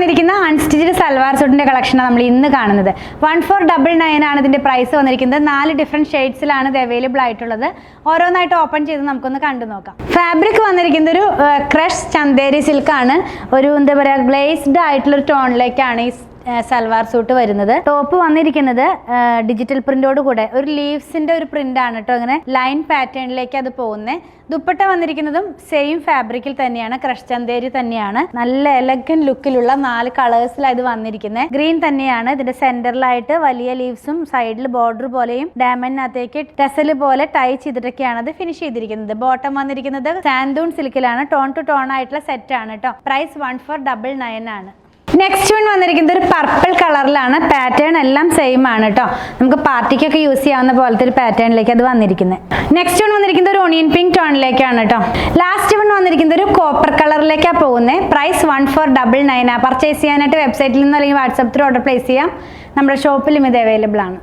വന്നിരിക്കുന്ന അൺസ്റ്റിച്ച്ഡ് സൽവാർ സൂട്ടിന്റെ കളക്ഷനാണ് നമ്മൾ ഇന്ന് കാണുന്നത്. 1499 ആണ് ഇതിന്റെ പ്രൈസ് വന്നിരിക്കുന്നത്. 4 ഡിഫറെന്റ് ഷെയ്ഡ്സിലാണ് ഇത് അവൈലബിൾ ആയിട്ടുള്ളത്. ഓരോന്നായിട്ട് ഓപ്പൺ ചെയ്ത് നമുക്കൊന്ന് കണ്ടു നോക്കാം. ഫാബ്രിക് വന്നിരിക്കുന്ന ഒരു ക്രഷ് ചന്തേരി സിൽക്ക് ആണ്. ഒരു എന്താ പറയുക, ഗ്ലേസ്ഡ് ആയിട്ടുള്ള ഒരു ടോണിലേക്കാണ് ഈ സൽവാർ സൂട്ട് വരുന്നത്. ടോപ്പ് വന്നിരിക്കുന്നത് ഡിജിറ്റൽ പ്രിന്റോട് കൂടെ ഒരു ലീവ്സിന്റെ ഒരു പ്രിന്റ് ആണ് കേട്ടോ. ഇങ്ങനെ ലൈൻ പാറ്റേണിലേക്ക് അത് പോകുന്നത്. ദുപ്പട്ട വന്നിരിക്കുന്നതും സെയിം ഫാബ്രിക്കിൽ തന്നെയാണ്, ക്രഷ് ചന്തേരി തന്നെയാണ്. നല്ല എലഗന്റ് ലുക്കിലുള്ള 4 കളേഴ്സിലാണ് ഇത് വന്നിരിക്കുന്നത്. ഗ്രീൻ തന്നെയാണ്. ഇതിന്റെ സെന്ററിലായിട്ട് വലിയ ലീവ്സും സൈഡിൽ ബോർഡർ പോലെയും ഡയമണ്ടിനകത്തേക്ക് ടെസൽ പോലെ ടൈ ചെയ്തിട്ടൊക്കെയാണ് അത് ഫിനിഷ് ചെയ്തിരിക്കുന്നത്. ബോട്ടം വന്നിരിക്കുന്നത് സാൻഡൂൺ സിൽക്കിലാണ്. ടോൺ ടു ടോൺ ആയിട്ടുള്ള സെറ്റ് ആണ് കേട്ടോ. പ്രൈസ് 1499 ആണ്. നെക്സ്റ്റ് വൺ വന്നിരിക്കുന്നത് ഒരു പർപ്പിൾ കളറിലാണ്. പാറ്റേൺ എല്ലാം സെയിം ആണ് കേട്ടോ. നമുക്ക് പാർട്ടിക്കൊക്കെ യൂസ് ചെയ്യാവുന്ന പോലത്തെ ഒരു പാറ്റേണിലേക്ക് അത് വന്നിരിക്കുന്നത്. നെക്സ്റ്റ് വൺ വന്നിരിക്കുന്നത് ഒരു ഓണിയൻ പിങ്ക് ടോണിലേക്കാണ് കേട്ടോ. ലാസ്റ്റ് വൺ വന്നിരിക്കുന്നത് ഒരു കോപ്പർ കളറിലേക്കാണ് പോകുന്നത്. പ്രൈസ് 1499 ആണ്. പർച്ചേസ് ചെയ്യാനായിട്ട് വെബ്സൈറ്റിൽ നിന്ന് അല്ലെങ്കിൽ വാട്സാപ്പ് ത്രൂ ഓർഡർ പ്ലേസ് ചെയ്യാം. നമ്മുടെ ഷോപ്പിലും ഇത് അവൈലബിൾ ആണ്.